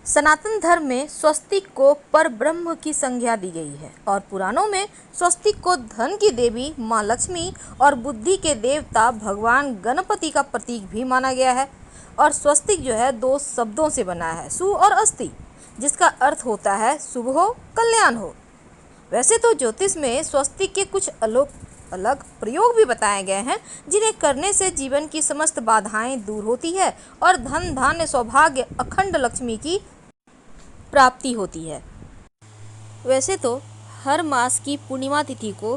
सनातन धर्म में स्वस्तिक को पर ब्रह्म की संज्ञा दी गई है और पुराणों में स्वस्तिक को धन की देवी माँ लक्ष्मी और बुद्धि के देवता भगवान गणपति का प्रतीक भी माना गया है। और स्वस्तिक जो है दो शब्दों से बना है, सु और अस्ति, जिसका अर्थ होता है शुभ हो, कल्याण हो। वैसे तो ज्योतिष में स्वस्तिक के कुछ अलग प्रयोग भी बताए गए हैं, जिन्हें करने से जीवन की समस्त बाधाएं दूर होती है और धन धान्य सौभाग्य अखंड लक्ष्मी की प्राप्ति होती है। वैसे तो हर मास की पूर्णिमा तिथि को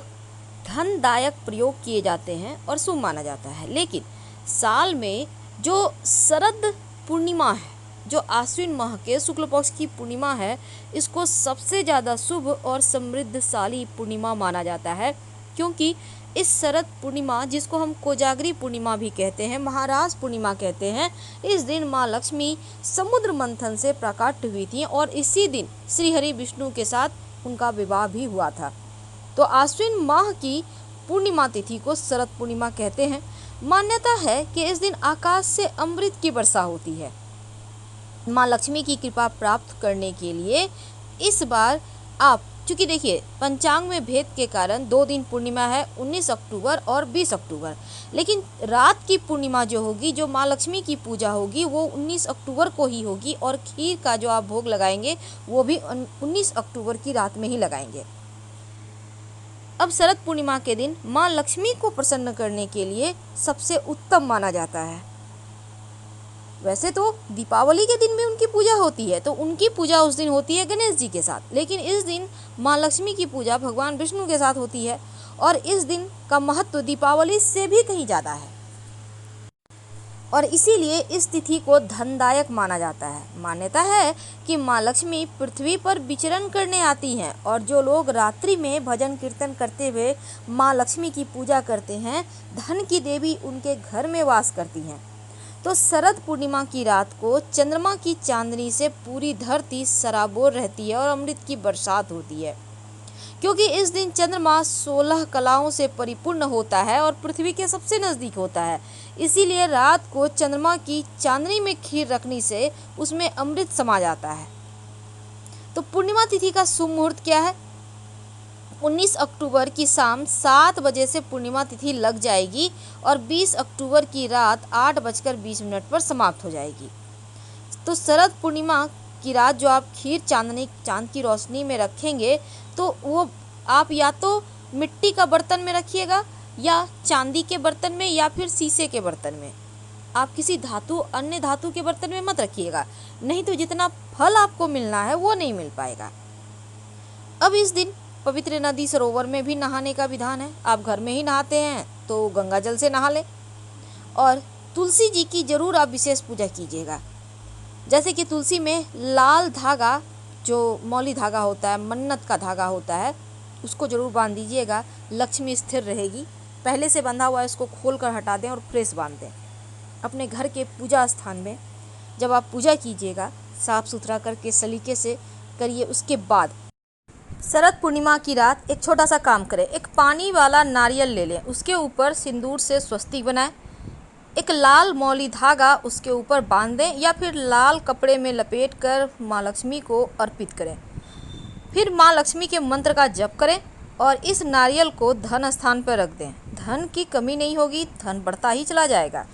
धनदायक प्रयोग किए जाते हैं और शुभ माना जाता है, लेकिन साल में जो शरद पूर्णिमा है, जो आश्विन माह के शुक्ल पक्ष की पूर्णिमा है, इसको सबसे ज़्यादा शुभ और समृद्धशाली पूर्णिमा माना जाता है, क्योंकि इस शरद पूर्णिमा, जिसको हम कोजागरी पूर्णिमा भी कहते हैं, महाराज पूर्णिमा कहते हैं, इस दिन माँ लक्ष्मी समुद्र मंथन से प्रकट हुई थी और इसी दिन श्री हरि विष्णु के साथ उनका विवाह भी हुआ था। तो आश्विन माह की पूर्णिमा तिथि को शरद पूर्णिमा कहते हैं। मान्यता है कि इस दिन आकाश से अमृत की वर्षा होती है। माँ लक्ष्मी की कृपा प्राप्त करने के लिए इस बार आप, चूँकि देखिए पंचांग में भेद के कारण 2 दिन पूर्णिमा है, 19 अक्टूबर और 20 अक्टूबर, लेकिन रात की पूर्णिमा जो होगी, जो माँ लक्ष्मी की पूजा होगी, वो 19 अक्टूबर को ही होगी और खीर का जो आप भोग लगाएंगे वो भी 19 अक्टूबर की रात में ही लगाएंगे। अब शरद पूर्णिमा के दिन माँ लक्ष्मी को प्रसन्न करने के लिए सबसे उत्तम माना जाता है। वैसे तो दीपावली के दिन भी उनकी पूजा होती है, तो उनकी पूजा उस दिन होती है गणेश जी के साथ, लेकिन इस दिन माँ लक्ष्मी की पूजा भगवान विष्णु के साथ होती है और इस दिन का महत्व दीपावली से भी कहीं ज़्यादा है और इसीलिए इस तिथि को धनदायक माना जाता है। मान्यता है कि माँ लक्ष्मी पृथ्वी पर विचरण करने आती हैं और जो लोग रात्रि में भजन कीर्तन करते हुए माँ लक्ष्मी की पूजा करते हैं, धन की देवी उनके घर में वास करती हैं। तो शरद पूर्णिमा की रात को चंद्रमा की चांदनी से पूरी धरती सराबोर रहती है और अमृत की बरसात होती है, क्योंकि इस दिन चंद्रमा 16 कलाओं से परिपूर्ण होता है और पृथ्वी के सबसे नज़दीक होता है। इसीलिए रात को चंद्रमा की चांदनी में खीर रखने से उसमें अमृत समा जाता है। तो पूर्णिमा तिथि का शुभ मुहूर्त क्या है? 19 अक्टूबर की शाम 7 बजे से पूर्णिमा तिथि लग जाएगी और 20 अक्टूबर की रात 8:20 पर समाप्त हो जाएगी। तो शरद पूर्णिमा की रात जो आप खीर चांद की रोशनी में रखेंगे, तो वो आप या तो मिट्टी का बर्तन में रखिएगा या चांदी के बर्तन में या फिर शीशे के बर्तन में। आप किसी अन्य धातु के बर्तन में मत रखिएगा, नहीं तो जितना फल आपको मिलना है वो नहीं मिल पाएगा। अब इस दिन पवित्र नदी सरोवर में भी नहाने का विधान है। आप घर में ही नहाते हैं तो गंगा जल से नहा लें और तुलसी जी की जरूर आप विशेष पूजा कीजिएगा। जैसे कि तुलसी में लाल धागा, जो मौली धागा होता है, मन्नत का धागा होता है, उसको जरूर बांध दीजिएगा। लक्ष्मी स्थिर रहेगी। पहले से बंधा हुआ इसको खोल कर हटा दें और फ्रेश बांध दें। अपने घर के पूजा स्थान में जब आप पूजा कीजिएगा, साफ सुथरा करके सलीके से करिए। उसके बाद शरद पूर्णिमा की रात एक छोटा सा काम करें। एक पानी वाला नारियल ले लें, उसके ऊपर सिंदूर से स्वस्तिक बनाएं, एक लाल मौली धागा उसके ऊपर बांध दें या फिर लाल कपड़े में लपेट कर माँ लक्ष्मी को अर्पित करें। फिर माँ लक्ष्मी के मंत्र का जप करें और इस नारियल को धन स्थान पर रख दें। धन की कमी नहीं होगी, धन बढ़ता ही चला जाएगा।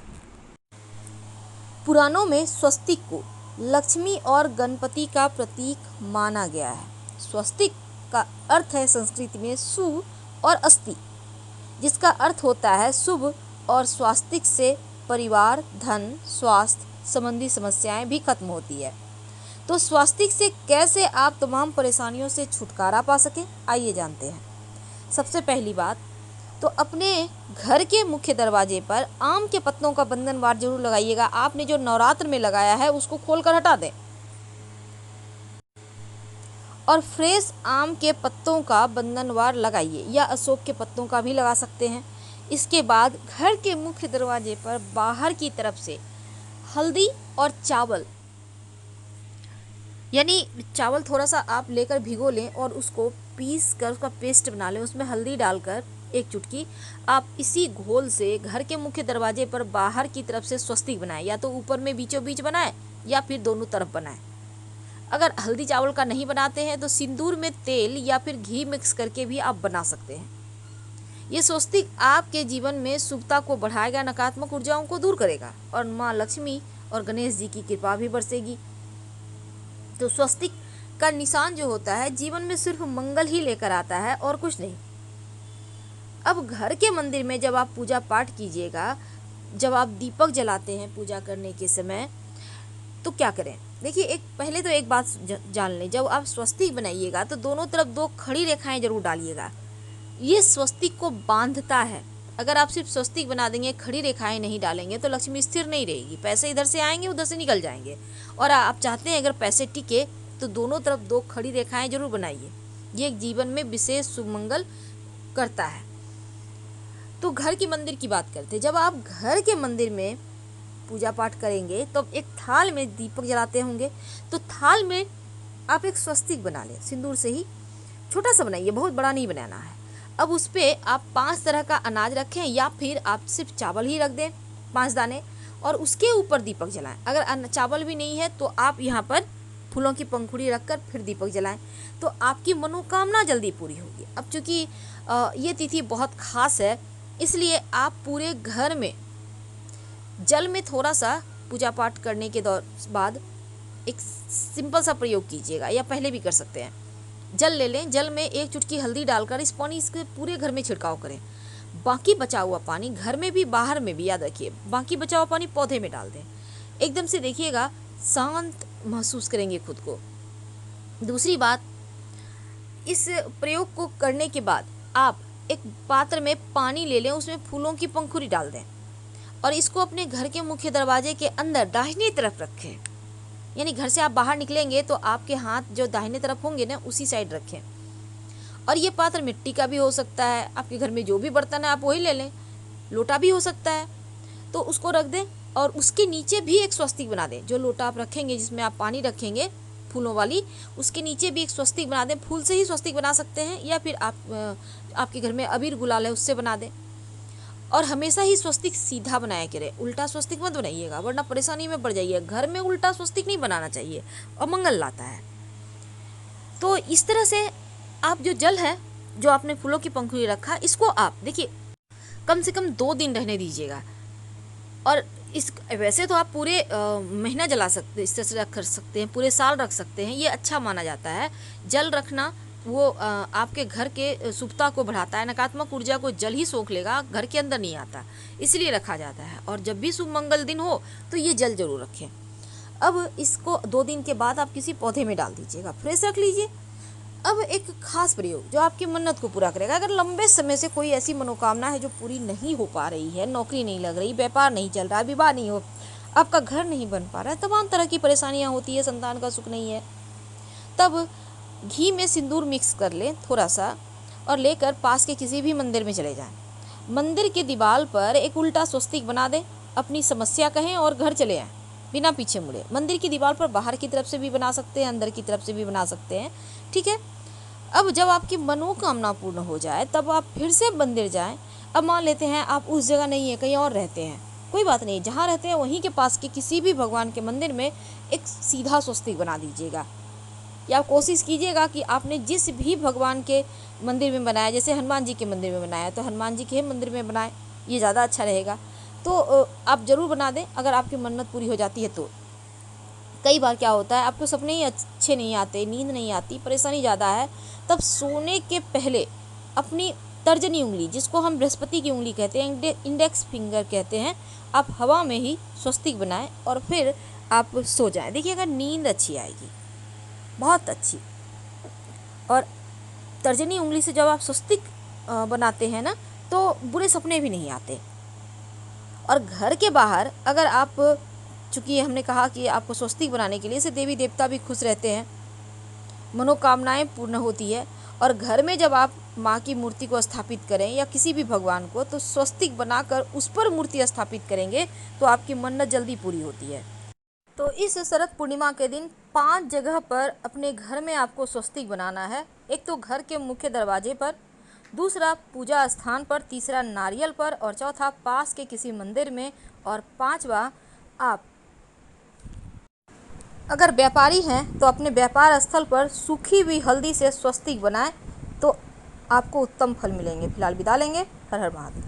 पुराणों में स्वस्तिक को लक्ष्मी और गणपति का प्रतीक माना गया है। स्वस्तिक का अर्थ है संस्कृत में सु और अस्ति, जिसका अर्थ होता है शुभ, और स्वास्तिक से परिवार, धन, स्वास्थ्य संबंधी समस्याएं भी खत्म होती है। तो स्वास्तिक से कैसे आप तमाम परेशानियों से छुटकारा पा सकें, आइए जानते हैं। सबसे पहली बात तो अपने घर के मुख्य दरवाजे पर आम के पत्तों का बंधनवार जरूर लगाइएगा। आपने जो नवरात्र में लगाया है उसको खोलकर हटा दें और फ्रेश आम के पत्तों का बंधनवार लगाइए, या अशोक के पत्तों का भी लगा सकते हैं। इसके बाद घर के मुख्य दरवाजे पर बाहर की तरफ से हल्दी और चावल, यानी चावल थोड़ा सा आप लेकर भिगो लें और उसको पीस कर उसका पेस्ट बना लें। उसमें हल्दी डालकर 1 चुटकी आप इसी घोल से घर के मुख्य दरवाजे पर बाहर की तरफ से स्वस्तिक बनाएं, या तो ऊपर में बीचों बीच बनाएं या फिर दोनों तरफ बनाएं। अगर हल्दी चावल का नहीं बनाते हैं तो सिंदूर में तेल या फिर घी मिक्स करके भी आप बना सकते हैं। ये स्वस्तिक आपके जीवन में शुभता को बढ़ाएगा, नकारात्मक ऊर्जाओं को दूर करेगा और माँ लक्ष्मी और गणेश जी की कृपा भी बरसेगी। तो स्वस्तिक का निशान जो होता है जीवन में सिर्फ मंगल ही लेकर आता है और कुछ नहीं। अब घर के मंदिर में जब आप पूजा पाठ कीजिएगा, जब आप दीपक जलाते हैं पूजा करने के समय, तो क्या करें? देखिए, पहले तो एक बात जान लें, जब आप स्वस्तिक बनाइएगा तो दोनों तरफ 2 खड़ी रेखाएं जरूर डालिएगा। ये स्वस्तिक को बांधता है। अगर आप सिर्फ स्वस्तिक बना देंगे, खड़ी रेखाएं नहीं डालेंगे तो लक्ष्मी स्थिर नहीं रहेगी, पैसे इधर से आएंगे उधर से निकल जाएंगे। और आप चाहते हैं अगर पैसे टिके तो दोनों तरफ 2 खड़ी रेखाएं जरूर बनाइए। ये जीवन में विशेष सुमंगल करता है। तो घर की मंदिर की बात करते हैं। जब आप घर के मंदिर में पूजा पाठ करेंगे तो एक थाल में दीपक जलाते होंगे, तो थाल में आप एक स्वस्तिक बना लें, सिंदूर से ही छोटा सा बनाइए, बहुत बड़ा नहीं बनाना है। अब उस पर आप 5 तरह का अनाज रखें या फिर आप सिर्फ चावल ही रख दें 5 दाने, और उसके ऊपर दीपक जलाएं। अगर चावल भी नहीं है तो आप यहाँ पर फूलों की पंखुड़ी रखकर फिर दीपक जलाएं, तो आपकी मनोकामना जल्दी पूरी होगी। अब चूँकि ये तिथि बहुत खास है, इसलिए आप पूरे घर में जल में थोड़ा सा पूजा पाठ करने के बाद एक सिंपल सा प्रयोग कीजिएगा, या पहले भी कर सकते हैं। जल ले लें, जल में 1 चुटकी हल्दी डालकर इस पानी इसके पूरे घर में छिड़काव करें। बाकी बचा हुआ पानी घर में भी बाहर में भी, याद रखिए, बाकी बचा हुआ पानी पौधे में डाल दें। एकदम से देखिएगा शांत महसूस करेंगे खुद को। दूसरी बात, इस प्रयोग को करने के बाद आप एक पात्र में पानी ले लें, उसमें फूलों की पंखुड़ी डाल दें और इसको अपने घर के मुख्य दरवाजे के अंदर दाहिनी तरफ रखें। यानी घर से आप बाहर निकलेंगे तो आपके हाथ जो दाहिने तरफ होंगे ना, उसी साइड रखें। और ये पात्र मिट्टी का भी हो सकता है, आपके घर में जो भी बर्तन है आप वही ले लें, लोटा भी हो सकता है, तो उसको रख दें। और उसके नीचे भी एक स्वस्तिक बना दें। जो लोटा आप रखेंगे जिसमें आप पानी रखेंगे फूलों वाली, उसके नीचे भी एक स्वस्तिक बना दें। फूल से ही स्वस्तिक बना सकते हैं या फिर आपके घर में अबीर गुलाल है उससे बना दें। और हमेशा ही स्वस्तिक सीधा बनाया करें, उल्टा स्वस्तिक मत बनाइएगा वरना परेशानी में पड़ जाइए। घर में उल्टा स्वस्तिक नहीं बनाना चाहिए और मंगल लाता है। तो इस तरह से आप जो जल है, जो आपने फूलों की पंखुड़ी रखा, इसको आप देखिए कम से कम 2 दिन रहने दीजिएगा। और वैसे तो आप पूरे महीना जला सकते, इस तरह से रख सकते हैं, पूरे साल रख सकते हैं, ये अच्छा माना जाता है। जल रखना वो आपके घर के शुभता को बढ़ाता है। नकारात्मक ऊर्जा को जल ही सोख लेगा, घर के अंदर नहीं आता, इसलिए रखा जाता है। और जब भी शुभ मंगल दिन हो तो ये जल जरूर रखें। अब इसको 2 दिन के बाद आप किसी पौधे में डाल दीजिएगा, फ्रेश रख लीजिए। अब एक खास प्रयोग जो आपकी मन्नत को पूरा करेगा। अगर लंबे समय से कोई ऐसी मनोकामना है जो पूरी नहीं हो पा रही है, नौकरी नहीं लग रही, व्यापार नहीं चल रहा, विवाह नहीं हो, आपका घर नहीं बन पा रहा है, तमाम तरह की परेशानियां होती है, संतान का सुख नहीं है, तब घी में सिंदूर मिक्स कर लें थोड़ा सा और लेकर पास के किसी भी मंदिर में चले जाएं। मंदिर के दीवार पर एक उल्टा स्वस्तिक बना दें, अपनी समस्या कहें और घर चले आएँ बिना पीछे मुड़े। मंदिर की दीवार पर बाहर की तरफ से भी बना सकते हैं, अंदर की तरफ से भी बना सकते हैं, ठीक है। अब जब आपकी मनोकामना पूर्ण हो जाए तब आप फिर से मंदिर जाएं। अब मान लेते हैं आप उस जगह नहीं है, कहीं और रहते हैं, कोई बात नहीं, जहाँ रहते हैं वहीं के पास के किसी भी भगवान के मंदिर में एक सीधा स्वस्तिक बना दीजिएगा। या कोशिश कीजिएगा कि आपने जिस भी भगवान के मंदिर में बनाया, जैसे हनुमान जी के मंदिर में बनाया तो हनुमान जी के मंदिर में बनाएं, ये ज़्यादा अच्छा रहेगा। तो आप ज़रूर बना दें अगर आपकी मन्नत पूरी हो जाती है तो। कई बार क्या होता है, आपको सपने ही अच्छे नहीं आते, नींद नहीं आती, परेशानी ज़्यादा है, तब सोने के पहले अपनी तर्जनी उंगली, जिसको हम बृहस्पति की उंगली कहते हैं, इंडेक्स फिंगर कहते हैं, आप हवा में ही स्वस्तिक बनाएं और फिर आप सो जाएं। देखिए अगर नींद अच्छी आएगी, बहुत अच्छी। और तर्जनी उंगली से जब आप स्वस्तिक बनाते हैं ना, तो बुरे सपने भी नहीं आते। और घर के बाहर अगर आप, चूँकि हमने कहा कि आपको स्वस्तिक बनाने के लिए से देवी देवता भी खुश रहते हैं, मनोकामनाएं पूर्ण होती है। और घर में जब आप माँ की मूर्ति को स्थापित करें या किसी भी भगवान को, तो स्वस्तिक बनाकर उस पर मूर्ति स्थापित करेंगे तो आपकी मन्नत जल्दी पूरी होती है। तो इस शरद पूर्णिमा के दिन 5 जगह पर अपने घर में आपको स्वस्तिक बनाना है। एक तो घर के मुख्य दरवाजे पर, दूसरा पूजा स्थान पर, तीसरा नारियल पर, और चौथा पास के किसी मंदिर में, और 5वां आप अगर व्यापारी हैं तो अपने व्यापार स्थल पर सूखी हुई हल्दी से स्वस्तिक बनाएं तो आपको उत्तम फल मिलेंगे। फिलहाल विदा लेंगे। हर हर महादेव।